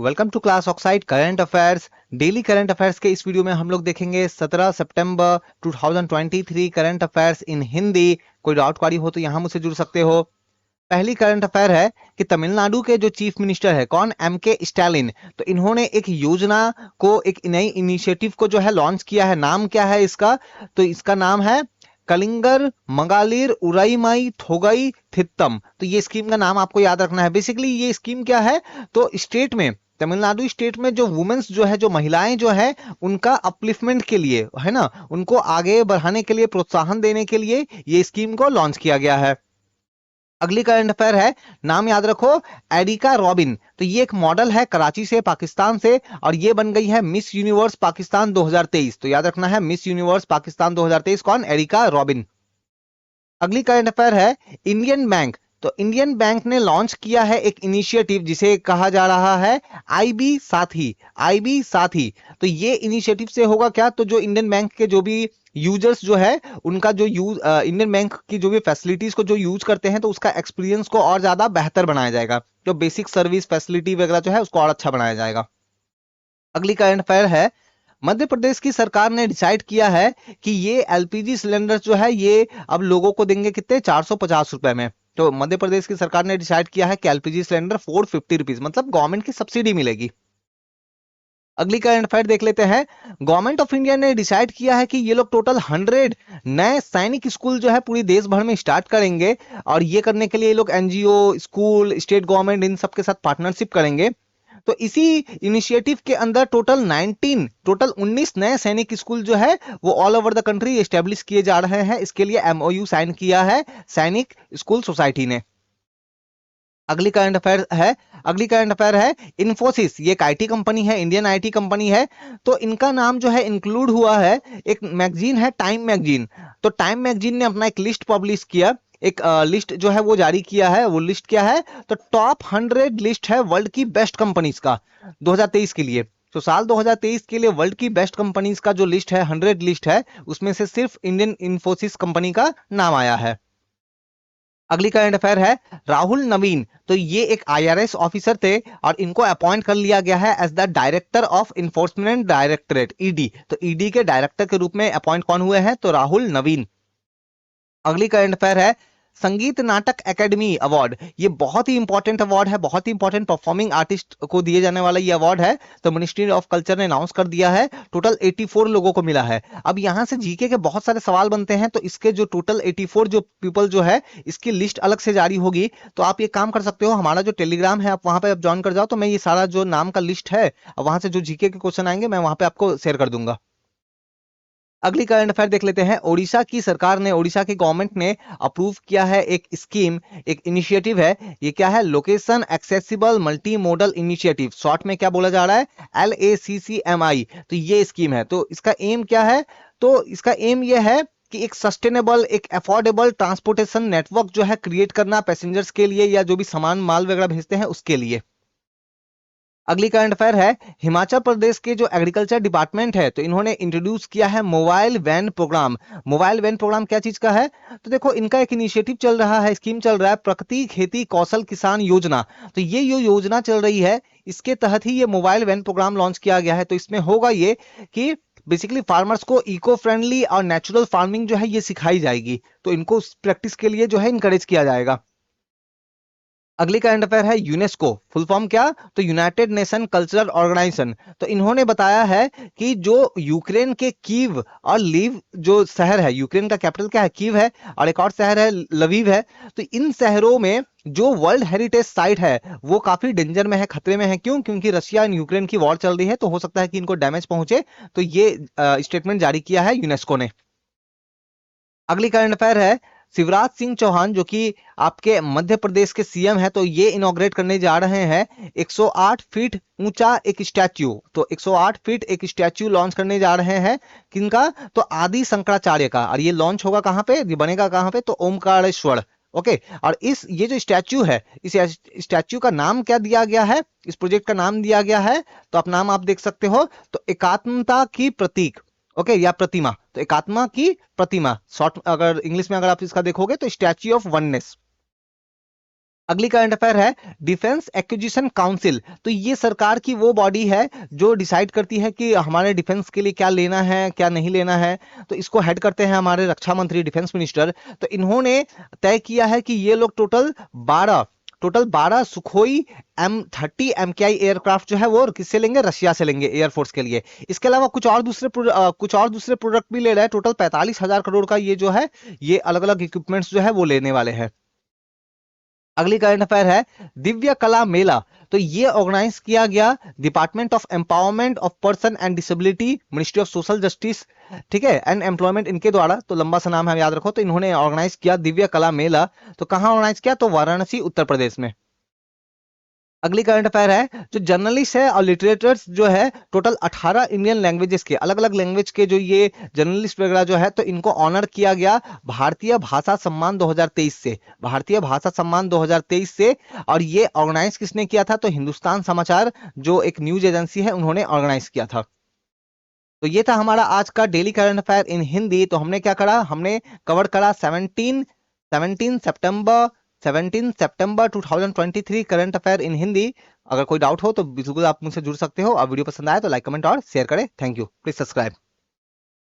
Welcome to class oxide current affairs. Daily current affairs के इस video में हम लोग देखेंगे 17 सितंबर 2023 करंट अफेयर्स इन हिंदी। कोई डाउट क्वारी हो तो यहाँ मुझसे जुड़ सकते हो। पहली करंट अफेयर है कि तमिलनाडु के जो चीफ मिनिस्टर है कौन, एम के स्टालिन। तो इन्होंने एक योजना को, एक नई इनिशिएटिव को जो है लॉन्च किया है। नाम क्या है इसका? तो इसका नाम है कलिंगर मंगालिर उराईमाई थोगई थित्तम। तो ये स्कीम का नाम आपको याद रखना है। बेसिकली ये स्कीम क्या है, तो स्टेट में, तमिलनाडु स्टेट में जो वुमेन्स जो है, जो महिलाएं जो है, उनका अपलिफ्टमेंट के लिए है ना, उनको आगे बढ़ाने के लिए, प्रोत्साहन देने के लिए ये स्कीम को लॉन्च किया गया है। अगली करंट अफेयर है, नाम याद रखो, एरिका रॉबिन। तो ये एक मॉडल है कराची से, पाकिस्तान से, और ये बन गई है मिस यूनिवर्स पाकिस्तान 2023। तो याद रखना है, मिस यूनिवर्स पाकिस्तान 2023 कौन? एरिका रॉबिन। अगली करंट अफेयर है इंडियन बैंक। तो इंडियन बैंक ने लॉन्च किया है एक इनिशिएटिव जिसे कहा जा रहा है आईबी साथी। आईबी साथी, तो ये इनिशिएटिव से होगा क्या? तो जो इंडियन बैंक के जो भी यूजर्स जो है, उनका जो यूज, इंडियन बैंक की जो भी फैसिलिटीज को जो यूज करते हैं, तो उसका एक्सपीरियंस को और ज्यादा बेहतर बनाया जाएगा। जो बेसिक सर्विस फैसिलिटी वगैरह जो है उसको और अच्छा बनाया जाएगा। अगली करंट अफेयर है, मध्य प्रदेश की सरकार ने डिसाइड किया है कि ये एलपीजी सिलेंडर जो है ये अब लोगों को देंगे कितने? 450 रुपए में। तो मध्य प्रदेश की सरकार ने डिसाइड किया है कि एलपीजी सिलेंडर 450 रुपीज, मतलब गवर्नमेंट की सब्सिडी मिलेगी। अगली करंट अफेयर देख लेते हैं। गवर्नमेंट ऑफ इंडिया ने डिसाइड किया है कि ये लोग टोटल 100 नए सैनिक स्कूल जो है पूरी देश भर में स्टार्ट करेंगे। और ये करने के लिए ये लोग एनजीओ, स्कूल, स्टेट गवर्नमेंट, इन सब के साथ पार्टनरशिप करेंगे। तो इसी इनिशिएटिव के अंदर टोटल 19 नए सैनिक स्कूल जो है वो all over the country establish किए जा रहे हैं। इसके लिए एमओयू साइन किया है सैनिक स्कूल सोसाइटी ने। अगली करंट अफेयर है, इन्फोसिस। ये एक आईटी कंपनी है, इंडियन आईटी कंपनी है। तो इनका नाम जो है इंक्लूड हुआ है, एक मैगजीन है टाइम मैगजीन। तो टाइम मैगजीन ने अपना एक लिस्ट पब्लिश किया, एक लिस्ट जो है वो जारी किया है। वो लिस्ट क्या है? तो टॉप 100 लिस्ट है वर्ल्ड की बेस्ट कंपनीज का 2023 के लिए। तो साल 2023 के लिए वर्ल्ड की बेस्ट कंपनीज का जो लिस्ट है, 100 लिस्ट है, उसमें से सिर्फ इंडियन इन्फोसिस कंपनी का नाम आया है। अगली करंट अफेयर है, राहुल नवीन। तो ये एक आईआरएस ऑफिसर थे और इनको अपॉइंट कर लिया गया है as the director of enforcement directorate, ED. तो ईडी के डायरेक्टर के रूप में अपॉइंट कौन हुए हैं? तो राहुल नवीन। अगली करंट अफेयर है, संगीत नाटक एकेडमी अवार्ड। ये बहुत ही इंपॉर्टेंट अवार्ड है, बहुत ही इंपॉर्टेंट परफॉर्मिंग आर्टिस्ट को दिए जाने वाला ये अवार्ड है। तो मिनिस्ट्री ऑफ कल्चर ने अनाउंस कर दिया है। टोटल 84 लोगों को मिला है। अब यहां से जीके के बहुत सारे सवाल बनते हैं, तो इसके जो टोटल 84 जो पीपल जो है, इसकी लिस्ट अलग से जारी होगी। तो आप ये काम कर सकते हो, हमारा जो टेलीग्राम है आप वहां पे आप ज्वाइन कर जाओ, तो मैं ये सारा जो नाम का लिस्ट है, वहां से जो जीके के क्वेश्चन आएंगे मैं वहां पे आपको शेयर कर दूंगा। अगली करंट अफेयर देख लेते हैं। ओडिशा की सरकार ने, ओडिशा की गवर्नमेंट ने अप्रूव किया है एक स्कीम, एक इनिशिएटिव है। ये क्या है? Location accessible multi modal initiative, short में क्या बोला जा रहा है? LACCMI। तो ये स्कीम है। तो इसका एम क्या है? तो इसका एम ये है कि एक सस्टेनेबल, एक अफोर्डेबल ट्रांसपोर्टेशन नेटवर्क जो है क्रिएट करना पैसेंजर्स के लिए, या जो भी सामान माल वगैरह भेजते हैं उसके लिए। अगली करंट अफेयर है, हिमाचल प्रदेश के जो एग्रीकल्चर डिपार्टमेंट है, तो इन्होंने इंट्रोड्यूस किया है mobile van program. Mobile van program क्या चीज का है? तो देखो, इनका एक इनिशिएटिव चल रहा है, स्कीम चल रहा है, प्रगति खेती कौशल किसान योजना। तो ये जो योजना चल रही है, इसके तहत ही ये मोबाइल वैन प्रोग्राम लॉन्च किया गया है। तो इसमें होगा ये कि बेसिकली फार्मर्स को इको फ्रेंडली और नेचुरल फार्मिंग जो है ये सिखाई जाएगी। तो इनको उस प्रैक्टिस के लिए जो है इनकरेज किया जाएगा। अगली करंट अफेयर है, यूनेस्को। फुल फॉर्म क्या? तो यूनाइटेड नेशन कल्चरल ऑर्गेनाइजेशन। तो इन्होंने बताया है कि जो यूक्रेन के कीव और लीव जो शहर है, यूक्रेन का कैपिटल क्या है? कीव है, और एक और शहर है लवीव है। तो इन शहरों में जो वर्ल्ड हेरिटेज साइट है वो काफी डेंजर में है, खतरे में है। क्यों? क्योंकि रशिया और यूक्रेन की वॉर चल रही है, तो हो सकता है कि इनको डैमेज पहुंचे। तो ये स्टेटमेंट जारी किया है यूनेस्को ने। अगली करंट अफेयर है, शिवराज सिंह चौहान जो कि आपके मध्य प्रदेश के सीएम है, तो ये इनॉग्रेट करने जा रहे हैं 108 फीट ऊंचा एक स्टैच्यू। तो 108 फीट एक स्टैच्यू लॉन्च करने जा रहे हैं। किनका? तो आदि शंकराचार्य का। और ये लॉन्च होगा कहां पे, ये बनेगा कहां पे? तो ओमकारेश्वर। ओके। और ये जो स्टैच्यू है, इस स्टैच्यू का नाम क्या दिया गया है? इस प्रोजेक्ट का नाम दिया गया है, तो आप नाम आप देख सकते हो, तो एकात्मता की प्रतीक। ओके, या प्रतिमा। तो एकात्मा की प्रतिमा, शॉर्ट अगर इंग्लिश में अगर आप इसका देखोगे तो स्टैच्यू ऑफ वननेस। अगली करंट अफेयर है डिफेंस एक्विजिशन काउंसिल। तो ये सरकार की वो बॉडी है जो डिसाइड करती है कि हमारे डिफेंस के लिए क्या लेना है क्या नहीं लेना है। तो इसको हेड करते हैं हमारे रक्षा मंत्री, डिफेंस मिनिस्टर। तो इन्होंने तय किया है कि ये लोग total 12 Sukhoi M30 MKI aircraft जो है वो किससे लेंगे, रशिया से लेंगे एयरफोर्स के लिए। इसके अलावा कुछ और दूसरे प्रोडक्ट भी ले रहे हैं। टोटल 45,000 करोड़ का ये जो है ये अलग अलग इक्विपमेंट्स जो है वो लेने वाले हैं। अगली करंट अफेयर है दिव्य कला मेला। तो ये ऑर्गेनाइज किया गया department of empowerment of person and disability, ministry of social justice, ठीक है, एंड एम्प्लॉयमेंट, इनके द्वारा। तो लंबा सा नाम है, याद रखो। तो इन्होंने ऑर्गेनाइज किया दिव्य कला मेला। तो कहां ऑर्गेनाइज किया, तो वाराणसी उत्तर प्रदेश में। अगली करंट अफेयर है जो जर्नलिस्ट है और लिटरेटर्स जो है टोटल 18 इंडियन लैंग्वेजेस के, अलग अलग लैंग्वेज के जो ये जर्नलिस्ट वगैरह जो है, तो इनको ऑनर किया गया भारतीय भाषा सम्मान 2023 से, भारतीय भाषा सम्मान 2023 से। और ये ऑर्गेनाइज किसने किया था, तो हिंदुस्तान समाचार जो एक न्यूज एजेंसी है उन्होंने ऑर्गेनाइज किया था। तो ये था हमारा आज का डेली करंट अफेयर इन हिंदी। तो हमने क्या करा, हमने कवर करा 17 सितंबर 2023 करंट अफेयर इन हिंदी। अगर कोई डाउट हो तो बिल्कुल आप मुझसे जुड़ सकते हो। और वीडियो पसंद आए तो लाइक कमेंट और शेयर करें। Thank you. Please subscribe.